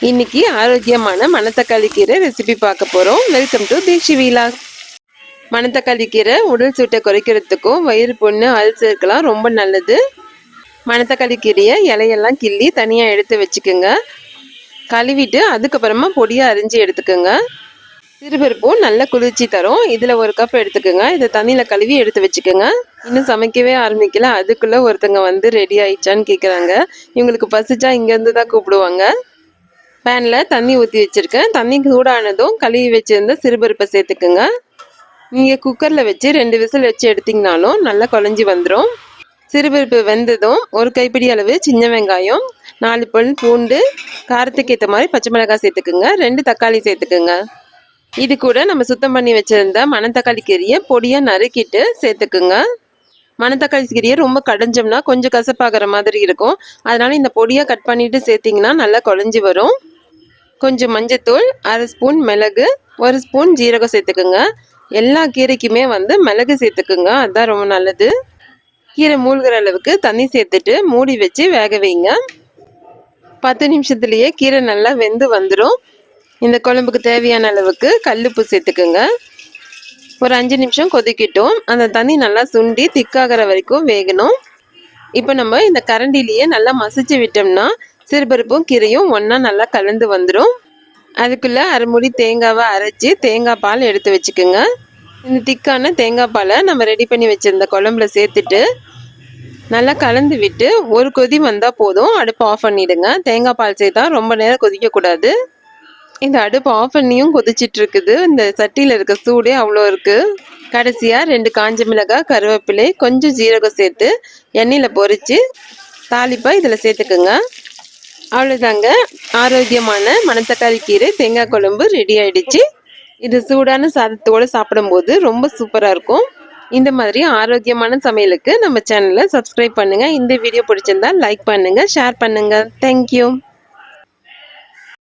இன்னைக்கு ஆரோக்கியமான மணத்தக்காளி கீரை ரெசிபி பார்க்க போகிறோம். Welcome to Deekshi vlog. மணத்தக்காளி கீரை உடல் சூட்டை குறைக்கிறதுக்கும் வயிறு புண்ணு அல்சருக்கெல்லாம் ரொம்ப நல்லது. மணத்தக்காளி கீரையை இலையெல்லாம் கிள்ளி தனியாக எடுத்து வச்சுக்கோங்க. கழுவிட்டு அதுக்கப்புறமா பொடியாக அரிஞ்சு எடுத்துக்கோங்க. சிறுபருப்பும் நல்ல குளிர்ச்சி தரும். இதில் 1 கப் எடுத்துக்கோங்க. இதை தண்ணியில் கழுவி எடுத்து வச்சுக்கோங்க. இன்னும் சமைக்கவே ஆரம்பிக்கல, அதுக்குள்ளே ஒருத்தங்க வந்து ரெடி ஆயிடுச்சான்னு கேட்குறாங்க. இவங்களுக்கு பசிச்சா இங்கேருந்து தான் கூப்பிடுவாங்க. பேனில் தண்ணி ஊற்றி வச்சுருக்கேன். தண்ணி சூடானதும் கழுவி வச்சுருந்த சிறுபருப்பை சேர்த்துக்குங்க. நீங்கள் குக்கரில் வச்சு 2 விசில் வச்சு எடுத்திங்கனாலும் நல்லா குழஞ்சி வந்துடும். சிறுபருப்பு வெந்ததும் 1 கைப்பிடி அளவு சின்ன வெங்காயம், 4 பல் பூண்டு, காரத்துக்கு ஏற்ற மாதிரி பச்சை மிளகாய் சேர்த்துக்குங்க. 2 தக்காளி சேர்த்துக்குங்க. இது கூட நம்ம சுத்தம் பண்ணி வச்சுருந்த மணத்தக்காளி கீரையை பொடியாக நறுக்கிட்டு சேர்த்துக்குங்க. மணத்தக்காளி கீரையை ரொம்ப கடைஞ்சோம்னா கொஞ்சம் கசப்பாகிற மாதிரி இருக்கும். அதனால இந்த பொடியாக கட் பண்ணிட்டு சேர்த்திங்கன்னா நல்லா குழஞ்சி வரும். கொஞ்சம் மஞ்சத்தூள், 1/2 ஸ்பூன் மிளகு, 1 ஸ்பூன் ஜீரகம் சேர்த்துக்குங்க. எல்லா கீரைக்குமே வந்து மிளகு சேர்த்துக்குங்க, அதுதான் ரொம்ப நல்லது. கீரை மூழ்கிற அளவுக்கு தண்ணி சேர்த்துட்டு மூடி வச்சு வேக வைங்க. 10 நிமிஷத்துலேயே கீரை நல்லா வெந்து வந்துடும். இந்த குழம்புக்கு தேவையான அளவுக்கு கல்லுப்பு சேர்த்துக்குங்க. ஒரு 5 நிமிஷம் கொதிக்கட்டும். அந்த தண்ணி நல்லா சுண்டி திக்காகிற வரைக்கும் வேகணும். இப்போ நம்ம இந்த கரண்டிலேயே நல்லா மசிச்சு விட்டோம்னா சிறுபருப்பும் கீரையும் ஒன்றா நல்லா கலந்து வந்துடும். அதுக்குள்ளே 1/2 மூடி தேங்காவை அரைச்சி தேங்காய் பால் எடுத்து வச்சுக்கோங்க. இந்த திக்கான தேங்காய் பாலை நம்ம ரெடி பண்ணி வச்சுருந்த குழம்புல சேர்த்துட்டு நல்லா கலந்து விட்டு ஒரு கொதி வந்தால் போதும். அடுப்பு ஆஃப் பண்ணிவிடுங்க. தேங்காய் பால் சேர்த்தா ரொம்ப நேரம் கொதிக்கக்கூடாது. இந்த அடுப்பு ஆஃப் பண்ணியும் கொதிச்சிட்டு இருக்குது. இந்த சட்டியில் இருக்க சூடே அவ்வளோ இருக்குது. கடைசியாக 2 காஞ்ச மிளகாய், கருவேப்பிலை, கொஞ்சம் ஜீரகம் சேர்த்து எண்ணெயில் பொரித்து தாளிப்பை இதில் சேர்த்துக்குங்க. அவ்வளோதாங்க, ஆரோக்கியமான மணத்தக்காளி கீரை தேங்காய் குழம்பு ரெடி ஆயிடுச்சு. இது சூடான சாதத்தோடு சாப்பிடும்போது ரொம்ப சூப்பராக இருக்கும். இந்த மாதிரி ஆரோக்கியமான சமையலுக்கு நம்ம சேனலை சப்ஸ்கிரைப் பண்ணுங்கள். இந்த வீடியோ பிடிச்சிருந்தா லைக் பண்ணுங்கள், ஷேர் பண்ணுங்கள். தேங்க்யூ.